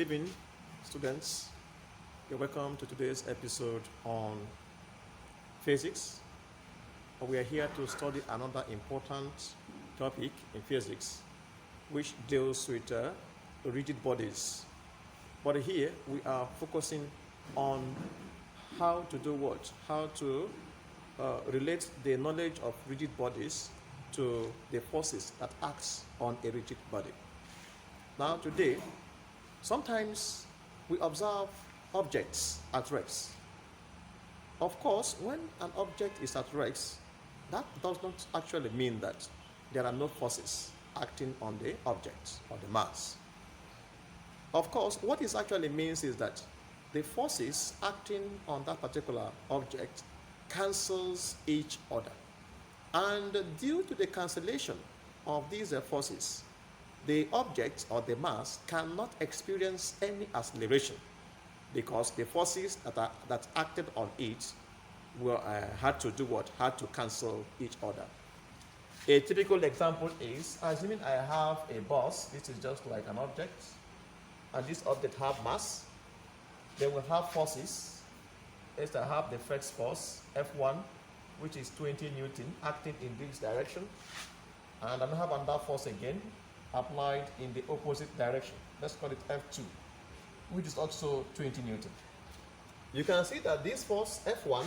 Good evening, students. You're welcome to today's episode on physics. We are here to study another important topic in physics, which deals with rigid bodies. But here we are focusing on how to do what? How to relate the knowledge of rigid bodies to the forces that acts on a rigid body. Now today, sometimes we observe objects at rest. Of course, when an object is at rest, that does not actually mean that there are no forces acting on the object or the mass. Of course, what it actually means is that the forces acting on that particular object cancels each other. And due to the cancellation of these forces, the object or the mass cannot experience any acceleration because the forces that acted on it had to do what? Had to cancel each other. A typical example is, assuming I have a bus, this is just like an object, and this object have mass, then we have forces. First I have the first force, F1, which is 20 Newton, acting in this direction, and I have another force again, applied in the opposite direction. Let's call it F2, which is also 20 Newton. You can see that this force F1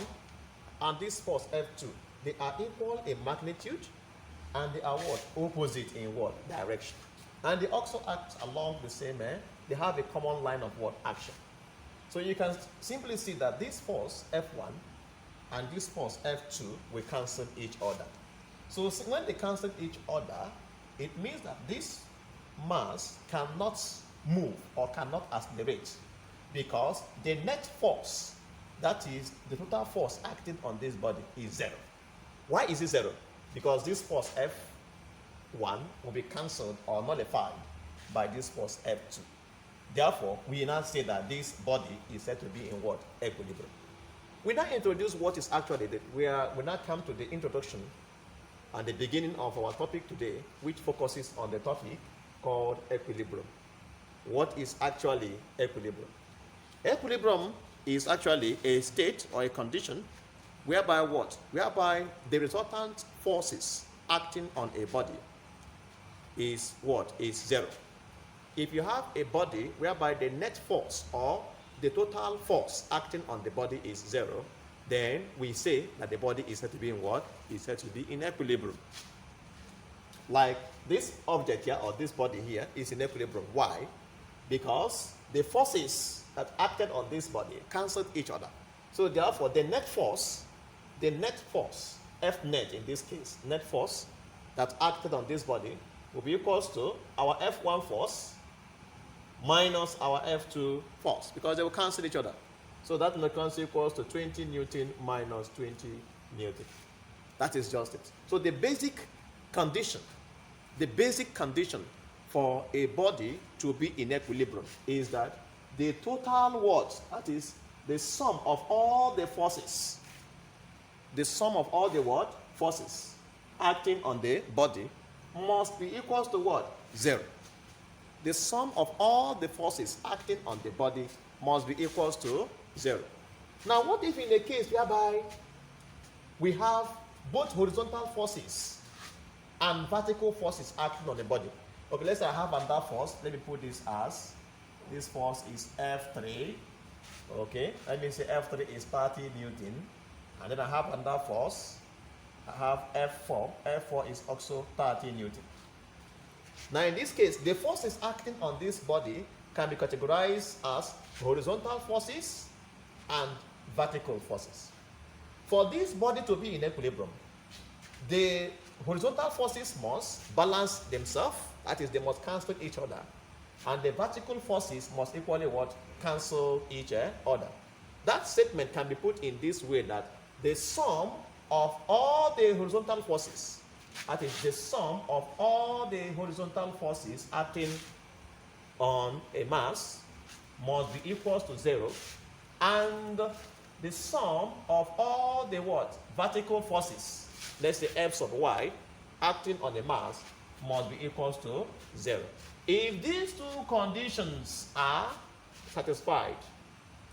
and this force F2, they are equal in magnitude and they are what? Opposite in what? Direction. And they also act along the same, they have a common line of what? Action. So you can simply see that this force F1 and this force F2 will cancel each other. So when they cancel each other, it means that this mass cannot move or cannot accelerate because the net force, that is the total force acting on this body, is zero. Why is it zero? Because this force F1 will be cancelled or nullified by this force F2. Therefore, we now say that this body is said to be in what? Equilibrium. We now introduce what is actually, we now come to the introduction and the beginning of our topic today, which focuses on the topic called equilibrium. What is actually equilibrium? Equilibrium is actually a state or a condition whereby what? Whereby the resultant forces acting on a body is what? Is zero. If you have a body whereby the net force or the total force acting on the body is zero, then we say that the body is said to be in what? Is said to be in equilibrium. Like this object here or this body here is in equilibrium. Why? Because the forces that acted on this body cancelled each other. So therefore the net force, F net in this case, net force that acted on this body will be equal to our F1 force minus our F2 force because they will cancel each other. So that becomes equals to 20 Newton minus 20 Newton. That is just it. So the basic condition for a body to be in equilibrium is that the total what? That is the sum of all the forces. The sum of all the what? Forces acting on the body must be equal to what? Zero. The sum of all the forces acting on the body must be equal to zero. Now, what if in a case whereby we have both horizontal forces and vertical forces acting on the body? Okay, let's say I have another force. Let me put this as, this force is F3. Okay, let me say F3 is 30 Newton. And then I have another force. I have F4. F4 is also 30 Newton. Now, in this case, the forces acting on this body can be categorized as horizontal forces and vertical forces. For this body to be in equilibrium, the horizontal forces must balance themselves, that is, they must cancel each other, and the vertical forces must equally what? Cancel each other. That statement can be put in this way, that the sum of all the horizontal forces, that is, the sum of all the horizontal forces acting on a mass must be equal to zero, and the sum of all the what? Vertical forces, let's say F sub y, acting on a mass must be equal to zero. If these two conditions are satisfied,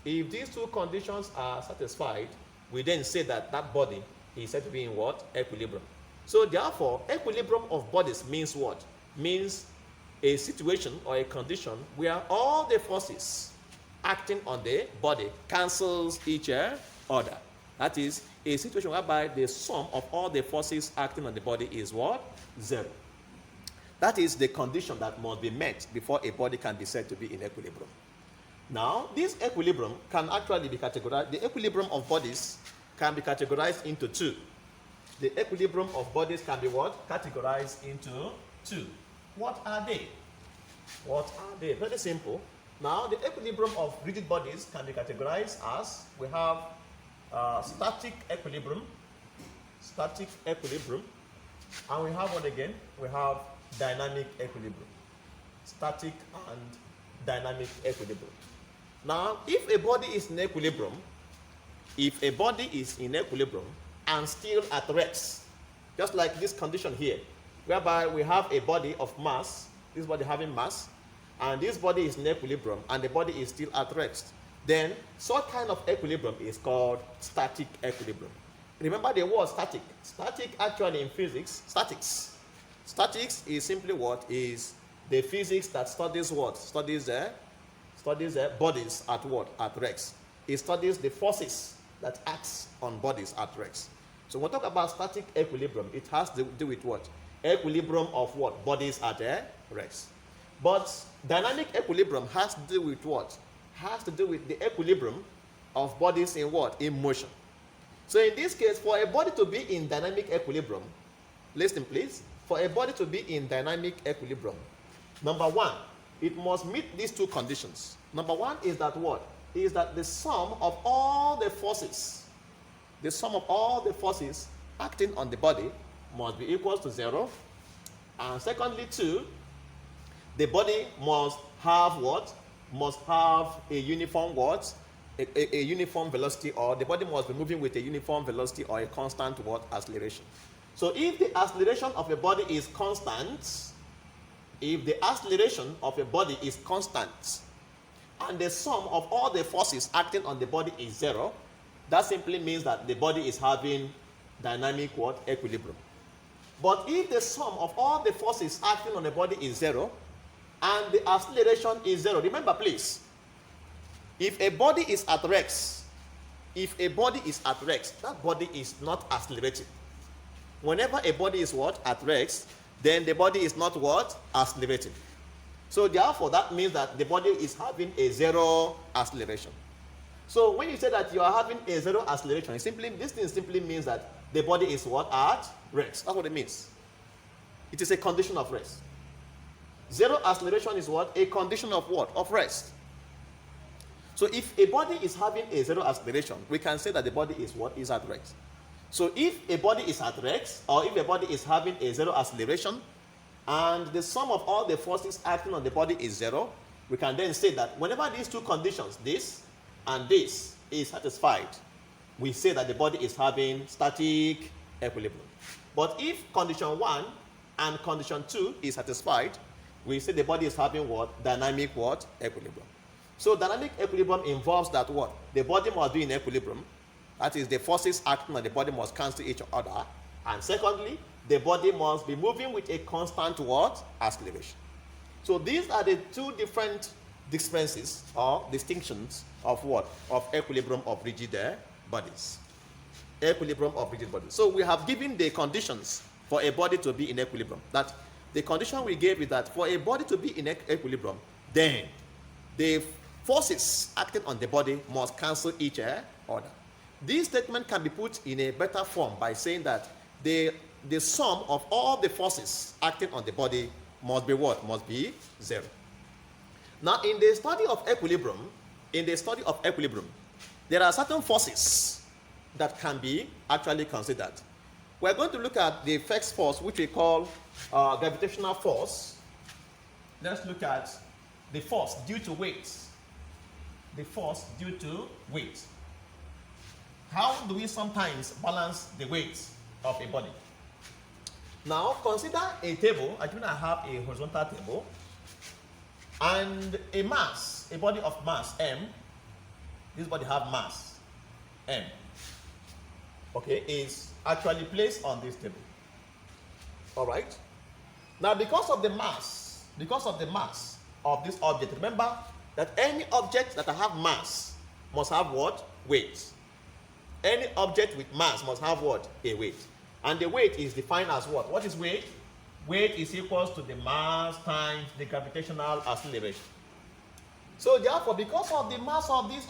if these two conditions are satisfied, we then say that that body is said to be in what? Equilibrium. So therefore, equilibrium of bodies means what? Means a situation or a condition where all the forces acting on the body cancels each other. That is a situation whereby the sum of all the forces acting on the body is what? 0. That is the condition that must be met before a body can be said to be in equilibrium. Now, this equilibrium can actually be categorized. The equilibrium of bodies can be categorized into two. The equilibrium of bodies can be what? Categorized into two. What are they? What are they? Very simple. Now, the equilibrium of rigid bodies can be categorized as we have static equilibrium, and we have what again? We have dynamic equilibrium. Static and dynamic equilibrium. Now, if a body is in equilibrium, and still at rest, just like this condition here, whereby we have a body of mass, this body having mass, and this body is in equilibrium, and the body is still at rest, then such kind of equilibrium is called static equilibrium. Remember the word static. Static actually in physics, statics. Statics is simply what? Is the physics that studies what? Studies bodies at what? At rest. It studies the forces that acts on bodies at rest. So when we talk about static equilibrium, it has to do with what? Equilibrium of what? Bodies at rest. But dynamic equilibrium has to do with what? Has to do with the equilibrium of bodies in what? In motion. So in this case, for a body to be in dynamic equilibrium, listen please, for a body to be in dynamic equilibrium, number one, it must meet these two conditions. Number one is that what? Is that the sum of all the forces acting on the body must be equal to 0. And secondly, two, the body must have what? Must have a uniform what? A uniform velocity, or the body must be moving with a uniform velocity or a constant what? Acceleration. So if the acceleration of a body is constant, and the sum of all the forces acting on the body is 0, that simply means that the body is having dynamic what? Equilibrium. But if the sum of all the forces acting on the body is 0 and the acceleration is 0, remember please, if a body is at rest, that body is not accelerating. Whenever a body is what? At rest, then the body is not what? Accelerating. So therefore, that means that the body is having a 0 acceleration. So when you say that you are having a 0 acceleration, this thing simply means that the body is what? At rest. That's what it means. It is a condition of rest. 0 acceleration is what? A condition of what? Of rest. So if a body is having a 0 acceleration, we can say that the body is what? Is at rest. So if a body is at rest, or if a body is having a 0 acceleration, and the sum of all the forces acting on the body is 0, we can then say that whenever these two conditions, this and this, is satisfied, we say that the body is having static equilibrium. But if condition 1 and condition 2 is satisfied, we say the body is having what? Dynamic what? Equilibrium. So dynamic equilibrium involves that what? The body must be in equilibrium. That is, the forces acting on the body must cancel each other. And secondly, the body must be moving with a constant what? Acceleration. So these are the two different differences or distinctions of what? Of equilibrium of rigid bodies. Equilibrium of rigid bodies. So we have given the conditions for a body to be in equilibrium. That the condition we gave is that for a body to be in equilibrium, then the forces acting on the body must cancel each other. This statement can be put in a better form by saying that the sum of all the forces acting on the body must be what? Must be 0. Now, in the study of equilibrium, there are certain forces that can be actually considered. We're going to look at the first force, which we call gravitational force. Let's look at the force due to weight. The force due to weight. How do we sometimes balance the weight of a body? Now, consider a table. I have a horizontal table. and a mass, a body of mass, M, this body have mass, M, okay, is actually placed on this table. All right? Now, because of the mass of this object, remember that any object that have mass must have what? Weight. Any object with mass must have what? A weight. And the weight is defined as what? What is weight? Weight is equals to the mass times the gravitational acceleration. So therefore, because of the mass of this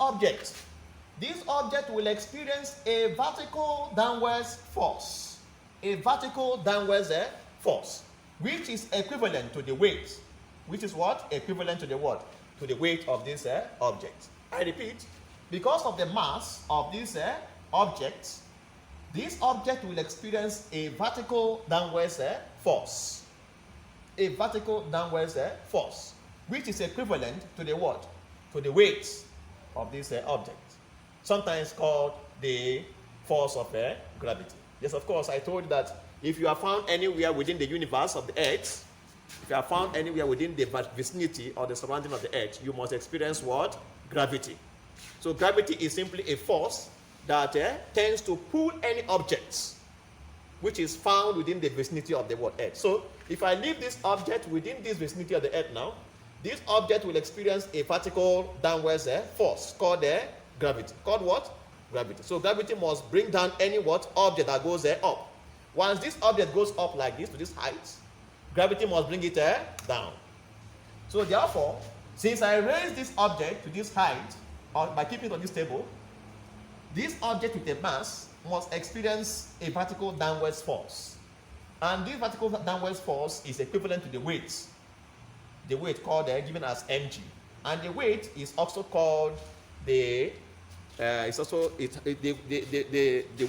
object will experience a vertical downwards force. A vertical downwards force, which is equivalent to the weight. Which is what? Equivalent to the what? To the weight of this object. I repeat, because of the mass of this object, this object will experience a vertical downwards force. A vertical downwards force, which is equivalent to the what? To the weight of this object. Sometimes called the force of gravity. Yes, of course, I told you that if you are found anywhere within the universe of the Earth, if you are found anywhere within the vicinity or the surrounding of the Earth, you must experience what? Gravity. So gravity is simply a force that tends to pull any objects which is found within the vicinity of the Earth. So if I leave this object within this vicinity of the Earth now, this object will experience a vertical downwards force called gravity. Called what? Gravity. So gravity must bring down any what? Object that goes up. Once this object goes up like this to this height, gravity must bring it down. So therefore, since I raise this object to this height, or by keeping it on this table, this object with a mass must experience a vertical downwards force. And this vertical downwards force is equivalent to the weight called given as mg. And the weight is also called the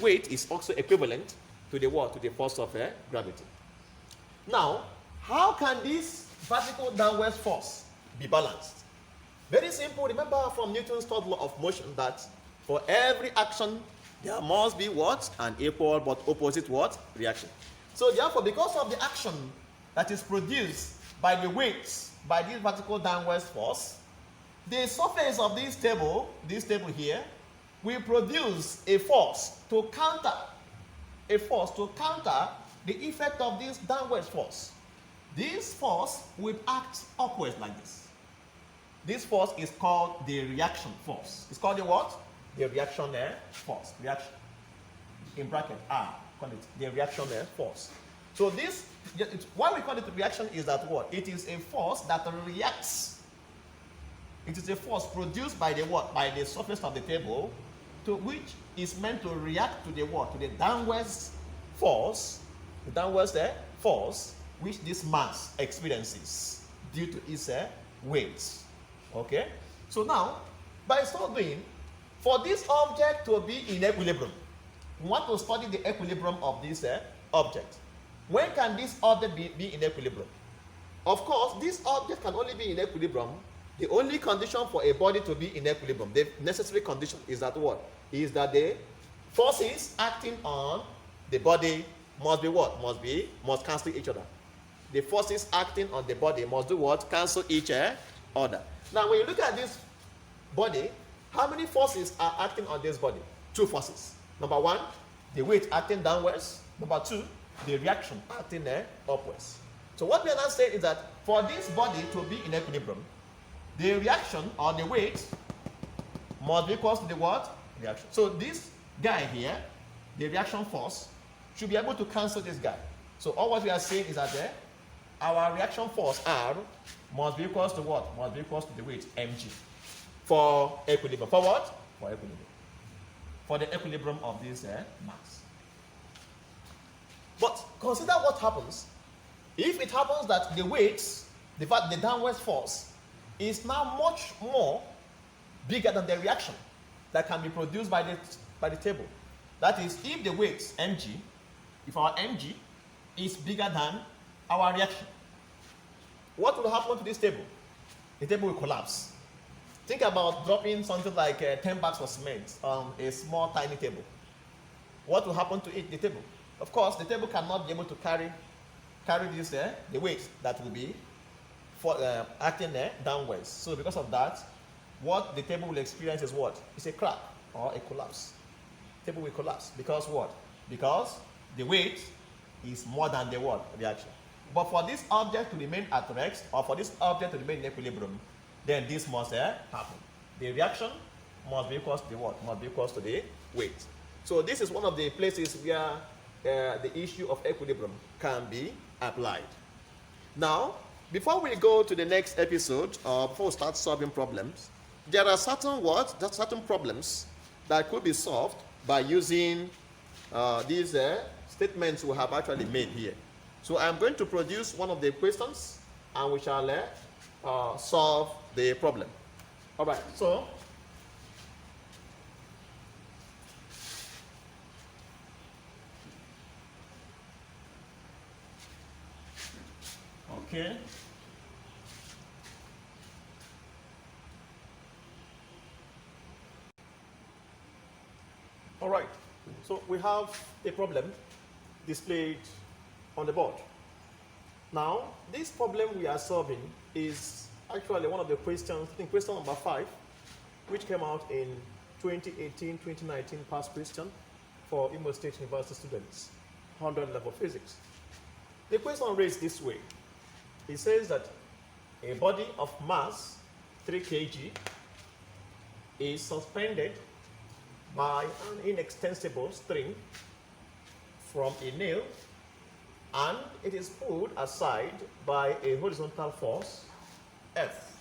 weight is also equivalent to the what? To the force of gravity. Now, how can this vertical downwards force be balanced? Very simple. Remember from Newton's third law of motion that for every action there must be what? An equal but opposite what? Reaction. So therefore, because of the action that is produced by the weights, by this vertical downwards force, the surface of this table here, will produce a force to counter the effect of this downward force. This force will act upwards like this. This force is called the reaction force. It's called the what? The reaction force. Reaction. In bracket R, call it the reaction force. So this, why we call it reaction is that what? It is a force that reacts. It is a force produced by the what? By the surface of the table, to which is meant to react to the what? To the downwards force, force which this mass experiences due to its weight. Okay? So now, by so doing, for this object to be in equilibrium, we want to study the equilibrium of this object. When can this object be in equilibrium? Of course, this object can only be in equilibrium. The only condition for a body to be in equilibrium, the necessary condition is that what? Is that the forces acting on the body must be what? Must cancel each other. The forces acting on the body must do what? Cancel each other. Now, when you look at this body, how many forces are acting on this body? Two forces. Number one, the weight acting downwards. Number two, the reaction acting upwards. So what we are now saying is that for this body to be in equilibrium, the reaction or the weight must be equal to the what? Reaction. So this guy here, the reaction force, should be able to cancel this guy. So all what we are saying is that our reaction force R must be equal to what? Must be equal to the weight mg for equilibrium. For what? For equilibrium. For the equilibrium of this mass. But consider what happens if it happens that the weight, the downward force, is now much more bigger than the reaction that can be produced by the table. That is, if the weight mg, if our mg is bigger than our reaction, what will happen to this table? The table will collapse. Think about dropping something like 10 bags of cement on a small, tiny table. What will happen to it, the table? Of course, the table cannot be able to carry this, the weight that will be acting downwards. So because of that, what the table will experience is what? It's a crack or a collapse. The table will collapse because what? Because the weight is more than the what? Reaction. But for this object to remain at rest, or for this object to remain in equilibrium, then this must happen. The reaction must be equal to the what? Must be equal to the weight. So this is one of the places where the issue of equilibrium can be applied. Now, before we go to the next episode, or before we start solving problems, there are certain certain problems that could be solved by using these statements we have actually made here. So I'm going to produce one of the questions, and we shall solve the problem. All right. So okay. All right. So we have a problem displayed on the board. Now, this problem we are solving is actually one of the questions, I think question number 5, which came out in 2018-2019 past question for Imo State University students, 100 level physics. The question reads this way. It says that a body of mass 3 kg is suspended by an inextensible string from a nail, and it is pulled aside by a horizontal force F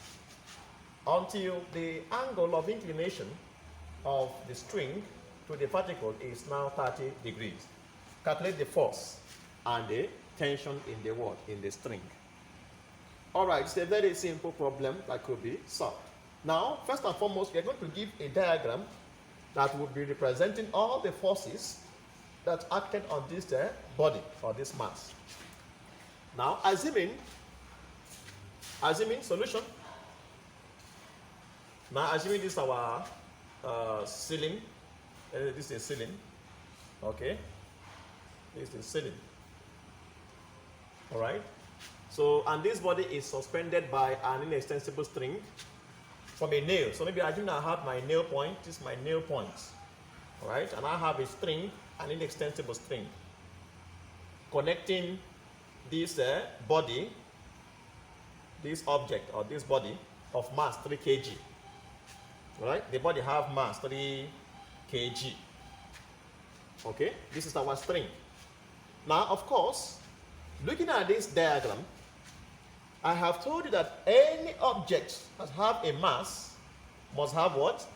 until the angle of inclination of the string to the vertical is now 30 degrees. Calculate the force and the tension in the what? In the string. All right, it's a very simple problem that could be solved. Now, first and foremost, we are going to give a diagram that will be representing all the forces that acted on this body or this mass. Now, assuming solution. Now, assuming this is our ceiling. This is a ceiling. Okay. This is ceiling. All right. So, and this body is suspended by an inextensible string from a nail. So maybe I do not have my nail point. This is my nail point. All right. And I have a string, an inextensible string, connecting this body, this object or this body of mass 3 kg. All right. The body have mass 3 kg. Okay. This is our string. Now, of course, looking at this diagram, I have told you that any object that have a mass must have what?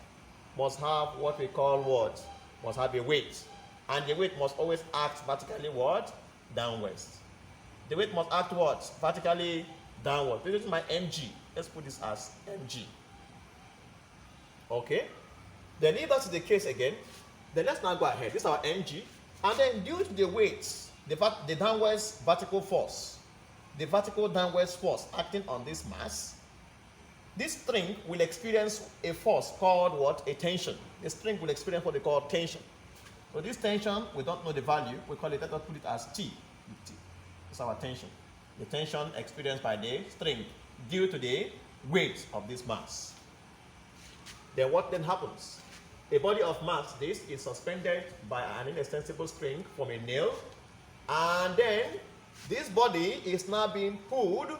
Must have what we call what? Must have a weight. And the weight must always act vertically what? Downwards. The weight must act what? Vertically downwards. This is my mg. Let's put this as mg. Okay? Then if that's the case again, then let's now go ahead. This is our mg. And then due to the weights, the downwards vertical force, the vertical downwards force acting on this mass, this string will experience a force called what? A tension. The string will experience what they call tension. So this tension, we don't know the value. We call it, let us put it as T. It's our tension. The tension experienced by the string due to the weight of this mass. Then what then happens? A body of mass, this is suspended by an inextensible string from a nail, and then this body is now being pulled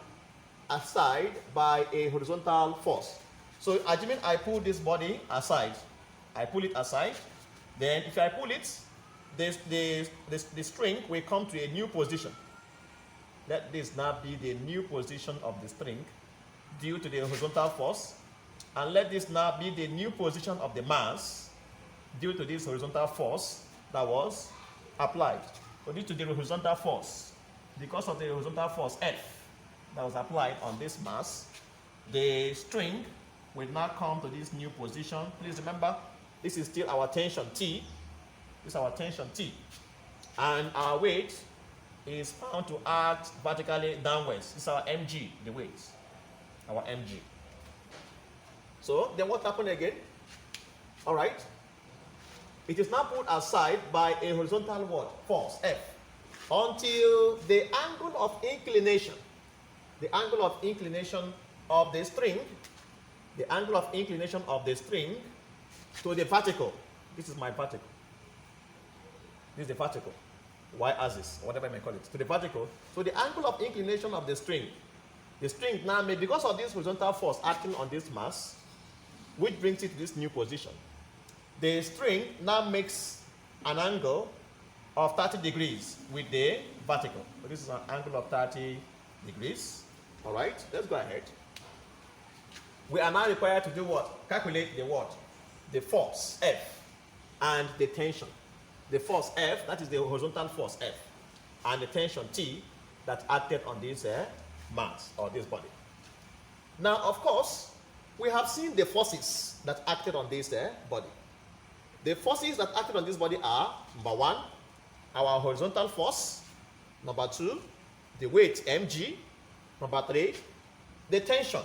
aside by a horizontal force. So assuming I pull this body aside, I pull it aside, then if I pull it, the string will come to a new position. Let this now be the new position of the string due to the horizontal force, and let this now be the new position of the mass due to this horizontal force that was applied. So due to the horizontal force, because of the horizontal force F that was applied on this mass, the string will now come to this new position. Please remember, this is still our tension T. This is our tension T. And our weight is found to act vertically downwards. This is our mg, the weight. Our mg. So then what happened again? All right. It is now put aside by a horizontal what? Force F, until the angle of inclination the angle of inclination of the string, the angle of inclination of the string to the vertical. This is my vertical. This is the vertical, y-axis, whatever I may call it, to the vertical. So the angle of inclination of the string now may, because of this horizontal force acting on this mass, which brings it to this new position, the string now makes an angle of 30 degrees with the vertical. So this is an angle of 30 degrees. All right, let's go ahead. We are now required to do what? Calculate the what? The force, F, and the tension. The force F, that is the horizontal force F, and the tension T that acted on this mass or this body. Now, of course, we have seen the forces that acted on this body. The forces that acted on this body are, number one, our horizontal force, number two, the weight mg, number three, the tension,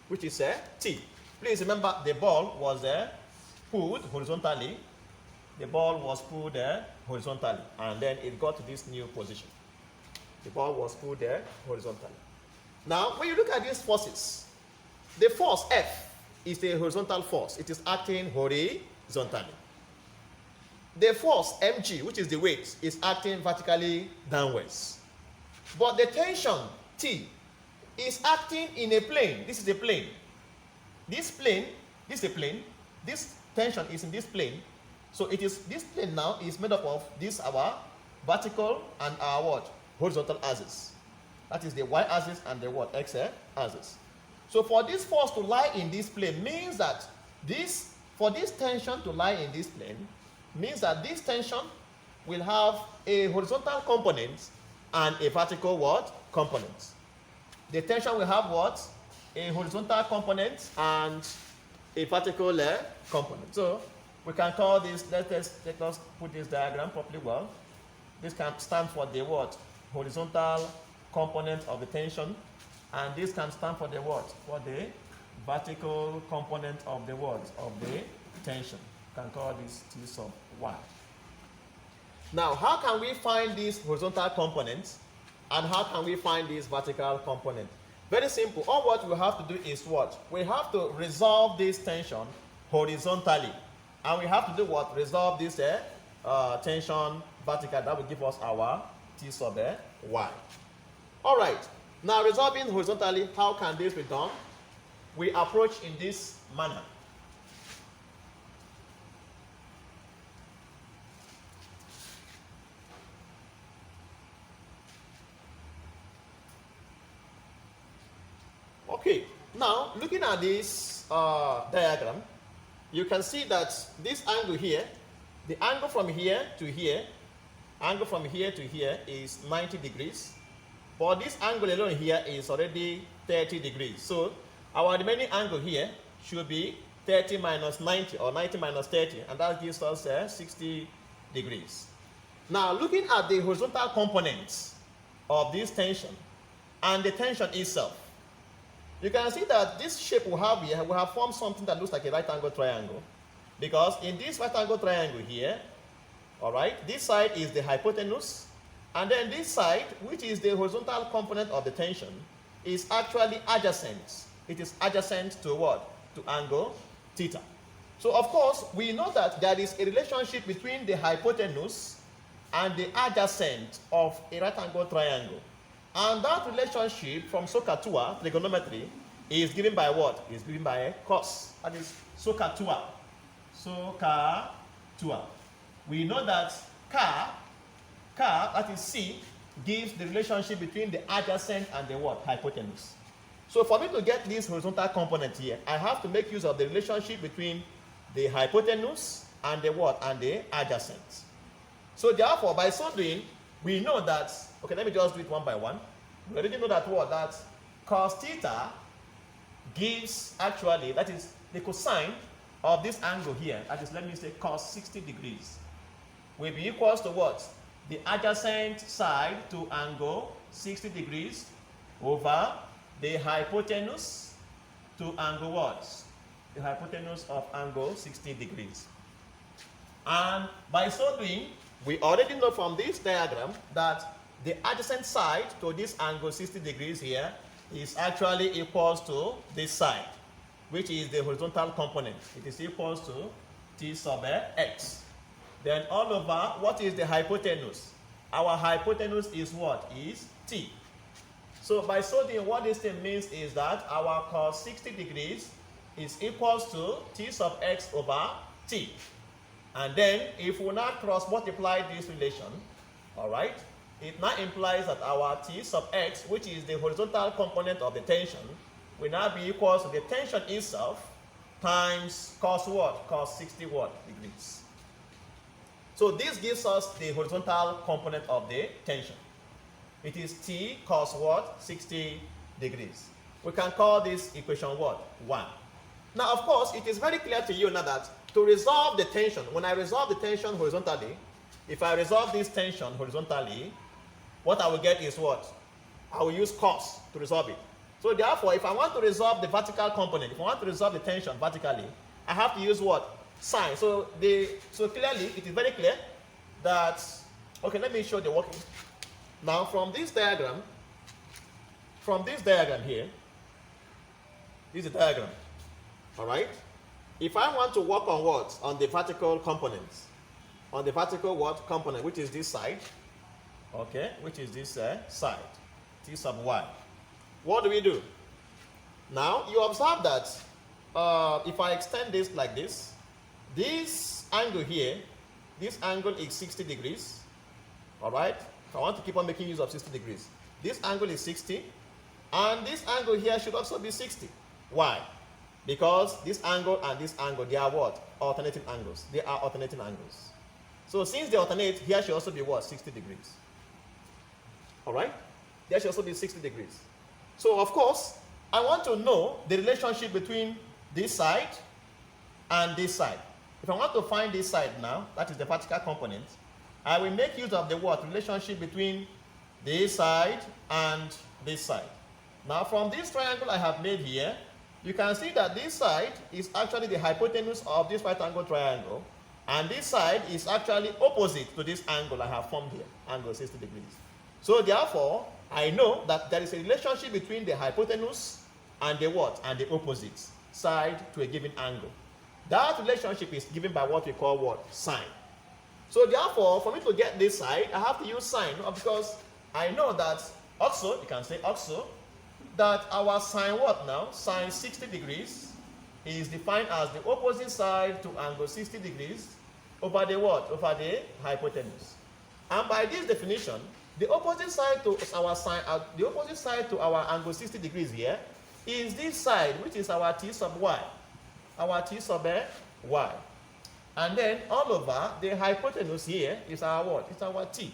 which is T. Please remember the ball was pulled horizontally. The ball was pulled horizontally, and then it got to this new position. The ball was pulled horizontally. Now, when you look at these forces, the force F is the horizontal force. It is acting horizontally. The force mg, which is the weight, is acting vertically downwards. But the tension T is acting in a plane. This is a plane. This plane, this is a plane. This tension is in this plane. So it is, this plane now is made up of this, our vertical and our what? Horizontal axis. That is the y-axis and the what? X-axis. So for this force to lie in this plane means that this, for this tension to lie in this plane, means that this tension will have a horizontal component and a vertical what? Component. The tension will have what? A horizontal component and a vertical component. So we can call this, let us put this diagram properly well. This can stand for the what? Horizontal component of the tension, and this can stand for the what? For the vertical component of the what? Of the tension. We can call this T sub y. Now, how can we find this horizontal component, and how can we find this vertical component? Very simple. All what we have to do is what? We have to resolve this tension horizontally. And we have to do what? Resolve this tension vertical. That will give us our T sub y. All right. Now, resolving horizontally, how can this be done? We approach in this manner. Okay. Now, looking at this diagram, you can see that this angle here, the angle from here to here, angle from here to here is 90 degrees. But this angle alone here is already 30 degrees. So our remaining angle here should be 30 minus 90 or 90 minus 30, and that gives us 60 degrees. Now, looking at the horizontal components of this tension and the tension itself, you can see that this shape we have here, we have formed something that looks like a right angle triangle. Because in this right angle triangle here, all right, this side is the hypotenuse, and then this side, which is the horizontal component of the tension, is actually adjacent. It is adjacent to what? To angle theta. So of course, we know that there is a relationship between the hypotenuse and the adjacent of a right angle triangle. And that relationship from SOHCAHTOA, trigonometry, is given by what? Is given by cos. That is SOHCAHTOA. SOHCAHTOA. We know that that is C, gives the relationship between the adjacent and the what? Hypotenuse. So for me to get this horizontal component here, I have to make use of the relationship between the hypotenuse and the what? And the adjacent. So therefore, by so doing, we know that, okay, let me just do it one by one. We already know that what? That cos theta gives actually, that is the cosine of this angle here, that is, let me say cos 60 degrees, will be equals to what? The adjacent side to angle 60 degrees over the hypotenuse to angle what? The hypotenuse of angle 60 degrees. And by so doing, we already know from this diagram that the adjacent side to this angle 60 degrees here is actually equals to this side, which is the horizontal component. It is equals to t sub x. Then all over, what is the hypotenuse? Our hypotenuse is what? Is t. So by solving, what this thing means is that our cos 60 degrees is equals to t sub x over t. And then if we now cross multiply this relation, all right, it now implies that our t sub x, which is the horizontal component of the tension, will now be equal to the tension itself times cos what? Cos 60 what? Degrees. So this gives us the horizontal component of the tension. It is t cos what? 60 degrees. We can call this equation what? 1. Now, of course, it is very clear to you now that to resolve the tension, when I resolve the tension horizontally, if I resolve this tension horizontally, what I will get is what? I will use cos to resolve it. So therefore, if I want to resolve the vertical component, if I want to resolve the tension vertically, I have to use what? Sine. So clearly, it is very clear that, okay, let me show the working. Now from this diagram here, this is the diagram, all right? If I want to work on what? On the vertical components, on the vertical what? Component, which is this side, okay, which is this side, t sub y. What do? Now, you observe that if I extend this like this angle here, this angle is 60 degrees, all right? I want to keep on making use of 60 degrees. This angle is 60, and this angle here should also be 60. Why? Because this angle and this angle, they are what? Alternating angles. They are alternating angles. So since they alternate, here should also be what? 60 degrees. All right? There should also be 60 degrees. So of course, I want to know the relationship between this side and this side. If I want to find this side now, that is the vertical component, I will make use of the what? Relationship between this side and this side. Now from this triangle I have made here, you can see that this side is actually the hypotenuse of this right angle triangle, and this side is actually opposite to this angle I have formed here, angle 60 degrees. So therefore, I know that there is a relationship between the hypotenuse and the what? And the opposite side to a given angle. That relationship is given by what we call what? Sine. So therefore, for me to get this side, I have to use sine, because I know that also, you can say also, that our sine what now? Sine 60 degrees is defined as the opposite side to angle 60 degrees over the what? Over the hypotenuse. And by this definition, the opposite side to our sine, the opposite side to our angle 60 degrees here is this side, which is our t sub y. Our t sub y. And then all over, the hypotenuse here is our what? It's our t.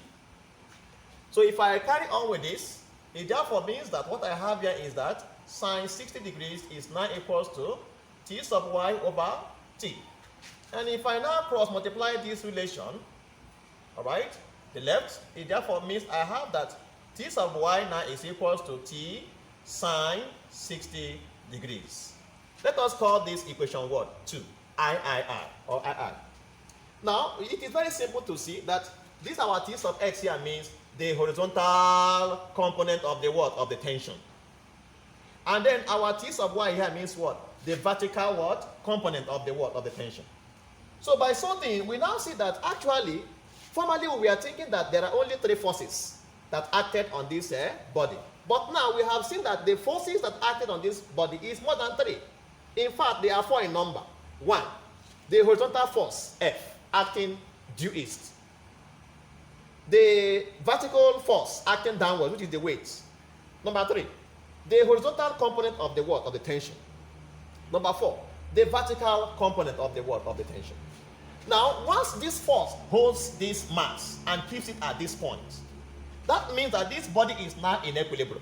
So if I carry on with this, it therefore means that what I have here is that sine 60 degrees is now equals to t sub y over t. And if I now cross multiply this relation, all right, the left, it therefore means I have that t sub y now is equals to t sine 60 degrees. Let us call this equation what? 2. III or II. Now, it is very simple to see that this our t sub x here means the horizontal component of the what? Of the tension. And then our t sub y here means what? The vertical what? Component of the what? Of the tension. So by solving, we now see that actually, formerly we were thinking that there are only 3 forces that acted on this body. But now we have seen that the forces that acted on this body is more than 3. In fact, they are 4 in number. 1, the horizontal force, F, acting due east. The vertical force acting downward, which is the weight. Number 3, the horizontal component of the what? Of the tension. Number 4, the vertical component of the what? Of the tension. Now, once this force holds this mass and keeps it at this point, that means that this body is now in equilibrium.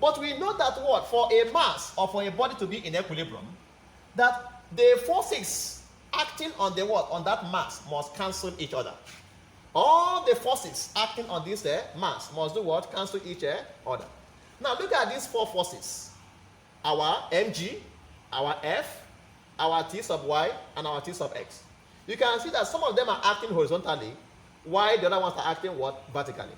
But we know that what? For a mass or for a body to be in equilibrium, that the forces acting on the what? On that mass must cancel each other. All the forces acting on this mass must do what? Cancel each other. Now look at these 4 forces. Our mg, our f, our t sub y, and our t sub x. You can see that some of them are acting horizontally, while the other ones are acting what? Vertically.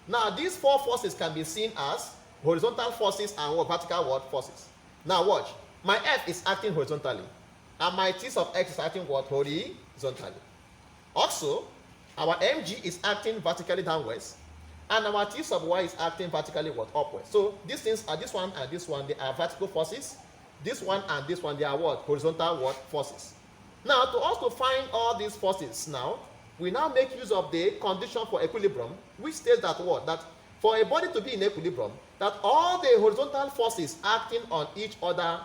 Now these 4 forces can be seen as horizontal forces and what? Vertical what? Forces. Now watch. My F is acting horizontally. And my T sub X is acting what? Horizontally. Also, our mg is acting vertically downwards. And our T sub Y is acting vertically what? Upwards. So these things are, this one and this one, they are vertical forces. This one and this one, they are what? Horizontal what? Forces. Now, to also find all these forces now, we now make use of the condition for equilibrium, which states that what? That for a body to be in equilibrium, that all the horizontal forces acting on each other,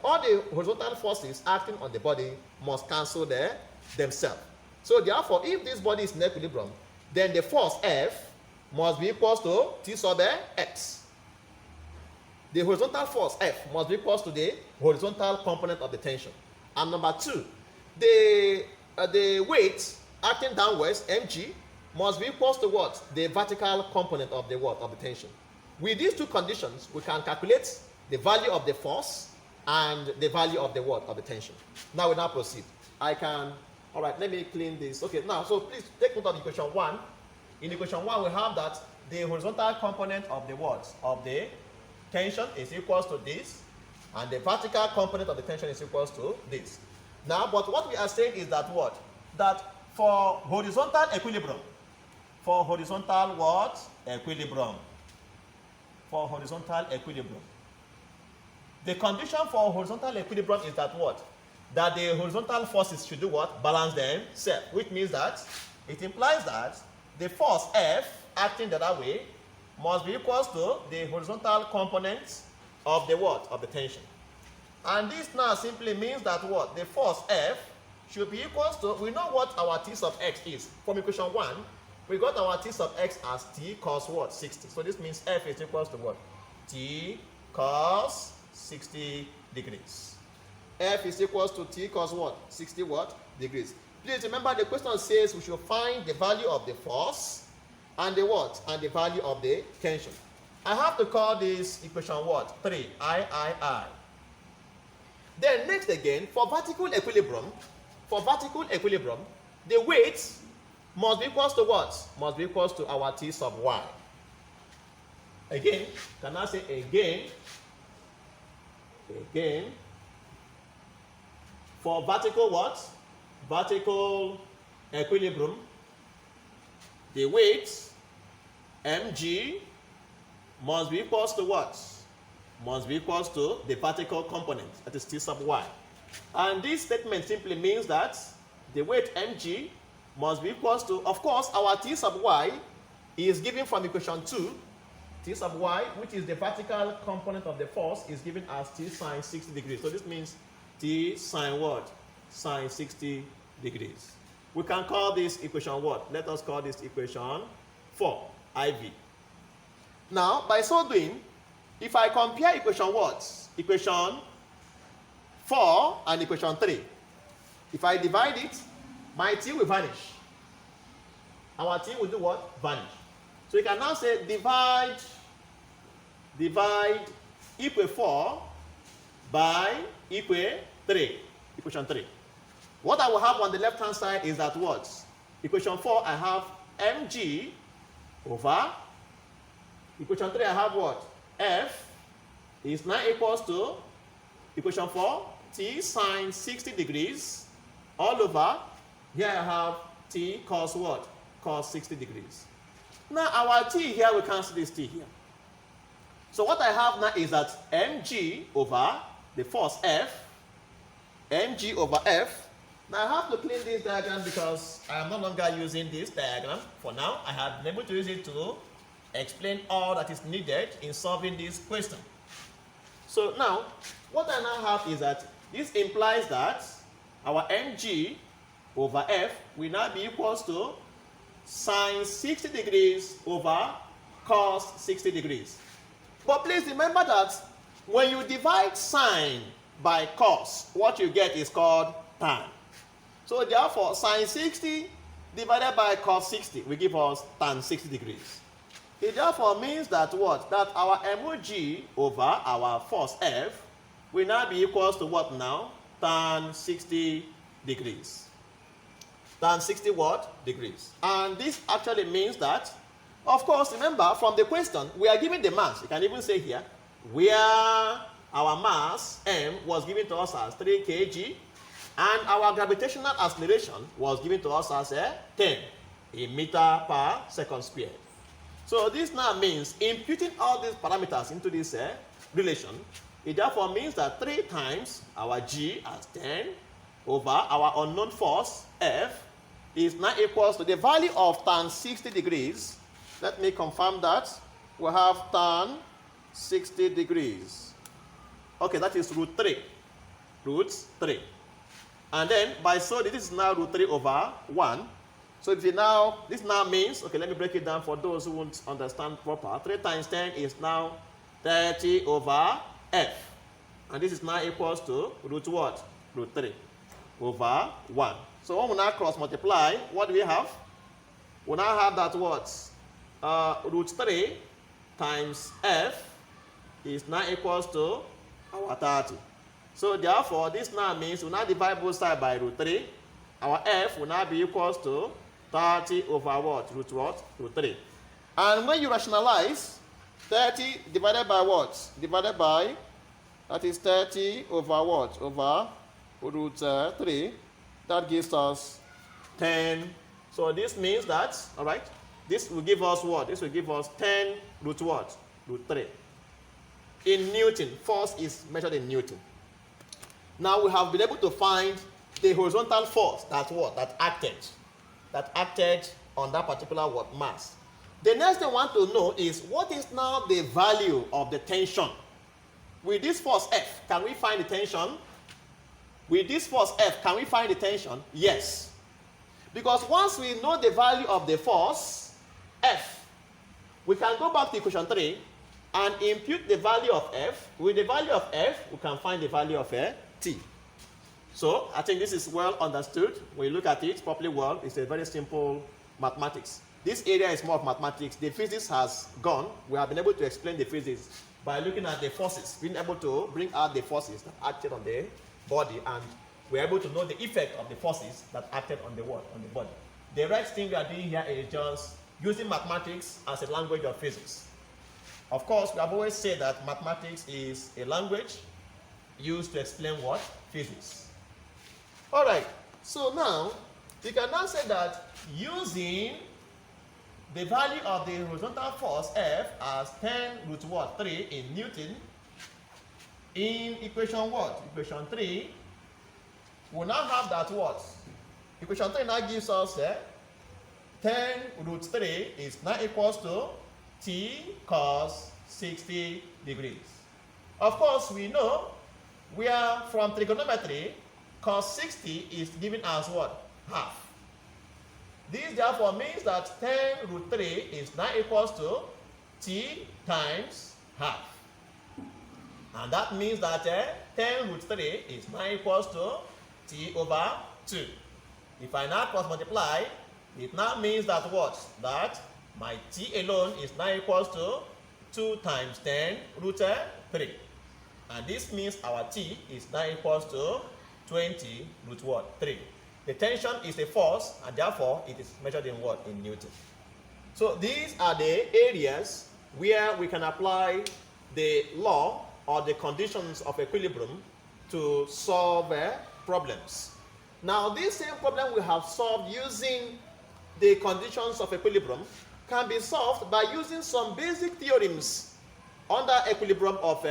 all the horizontal forces acting on the body must cancel themselves. So therefore, if this body is in equilibrium, then the force F must be equal to T sub X. The horizontal force F must be equal to the horizontal component of the tension. And number two, the weight acting downwards, mg, must be equal to what? The vertical component of the what? Of the tension. With these two conditions, we can calculate the value of the force and the value of the what? Of the tension. Now we now proceed. All right, let me clean this. Okay, now, so please take note of equation 1. In equation 1, we have that the horizontal component of the what? Of the tension is equal to this, and the vertical component of the tension is equal to this. Now, but what we are saying is that what? That for horizontal equilibrium, for horizontal what? Equilibrium. For horizontal equilibrium. The condition for horizontal equilibrium is that what? That the horizontal forces should do what? Balance themselves, which means that it implies that the force F acting the other way must be equal to the horizontal components of the what? Of the tension. And this now simply means that what? The force F should be equal to, we know what our T sub X is. From equation 1, we got our T sub X as T cos what? 60. So this means F is equal to what? T cos 60 degrees. F is equal to T cos what? 60 what? Degrees. Please remember the question says we should find the value of the force and the what? And the value of the tension. I have to call this equation what? 3. I. Then next again, for vertical equilibrium, the weight must be equal to what? Must be equal to our T sub Y. Again, can I say again, for vertical what? Vertical equilibrium, the weight, mg, must be equal to what? Must be equal to the vertical component, that is T sub Y. And this statement simply means that the weight mg must be equal to, of course, our T sub Y is given from equation 2. T sub Y, which is the vertical component of the force, is given as T sine 60 degrees. So this means T sine what? Sine 60 degrees. We can call this equation what? Let us call this equation 4, IV. Now, by so doing, if I compare equation what? Equation 4 and equation 3. If I divide it, my T will vanish. Our T will do what? Vanish. So you can now say divide equal 4 by equal 3. Equation 3. What I will have on the left hand side is that what? Equation 4 I have mg over equation 3 I have what? F is now equals to equation 4 T sine 60 degrees all over, here I have T cos what? Cos 60 degrees. Now our T here, we cancel this T here. So what I have now is that mg over the force F, mg over F. Now I have to clean this diagram because I am no longer using this diagram for now. I have been able to use it to explain all that is needed in solving this question. So now, what I now have is that this implies that our mg over F will now be equals to sine 60 degrees over cos 60 degrees. But please remember that when you divide sine by cos, what you get is called tan. So therefore, sine 60 divided by cos 60 will give us tan 60 degrees. It therefore means that what? That our mg over our force F will now be equals to what now? Tan 60 degrees. Tan 60 what? Degrees. And this actually means that, Of course, remember, from the question, we are given the mass. You can even say here, where our mass, m, was given to us as 3 kg, and our gravitational acceleration was given to us as 10 in meter per second squared. So this now means imputing all these parameters into this relation, it therefore means that 3 times our g as 10 over our unknown force, F, is now equals to the value of tan 60 degrees. Let me confirm that. We have tan 60 degrees. Okay, that is root 3. Root 3. And then, by so this is now root 3 over 1. So if you now, this now means, okay, let me break it down for those who won't understand proper. 3 times 10 is now 30 over F. And this is now equals to root what? Root 3 over 1. So when we now cross multiply, what do we have? We now have that what? Root 3 times F is now equals to our 30. So therefore, this now means we now divide both sides by root 3. Our F will now be equals to 30 over what? Root 3. And when you rationalize, 30 divided by what? Divided by, that is 30 over what? Over root 3. That gives us 10. So this means that, all right, this will give us what? This will give us 10 root what? Root 3. In Newton, force is measured in Newton. Now we have been able to find the horizontal force that what? That acted on that particular what? Mass. The next thing we want to know is what is now the value of the tension? With this force F, can we find the tension? With this force F, can we find the tension? Yes. Because once we know the value of the force F, we can go back to equation 3 and impute the value of F. With the value of F, we can find the value of T. So I think this is well understood. When you look at it properly well, it's a very simple mathematics. This area is more of mathematics. The physics has gone. We have been able to explain the physics by looking at the forces, being able to bring out the forces that acted on the body, and we're able to know the effect of the forces that acted on the what? On the body. The right thing we are doing here is just using mathematics as a language of physics. Of course, we have always said that mathematics is a language used to explain what? Physics. All right, so now, you can now say that using the value of the horizontal force F as 10 root what? 3 in Newton, in equation what? Equation 3, we now have that what? Equation 3 now gives us 10 root 3 is now equals to T cos 60 degrees. Of course, we know we are from trigonometry, cos 60 is given as what? Half. This therefore means that 10 root 3 is now equals to T times half. And that means that 10 root 3 is now equals to T over 2. If I now cross multiply, it now means that what? That my T alone is now equals to 2 times 10 root 3. And this means our T is now equals to 20 root what? 3. The tension is a force, and therefore it is measured in what? In Newton. So these are the areas where we can apply the law or the conditions of equilibrium to solve problems. Now, this same problem we have solved using the conditions of equilibrium can be solved by using some basic theorems under equilibrium of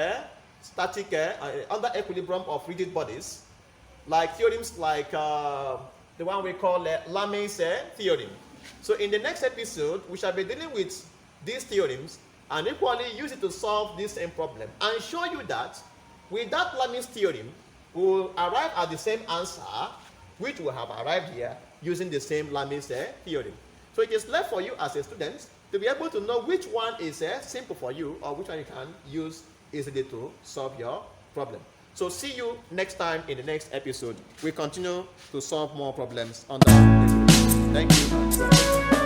under equilibrium of rigid bodies, like theorems like the one we call Lamy's theorem. So in the next episode, we shall be dealing with these theorems and equally use it to solve this same problem and show you that with that Lamy's theorem, we will arrive at the same answer which we have arrived here using the same Lamy's theorem. So it is left for you as a student to be able to know which one is simple for you or which one you can use easily to solve your problem. So see you next time in the next episode. We continue to solve more problems on that. Thank you.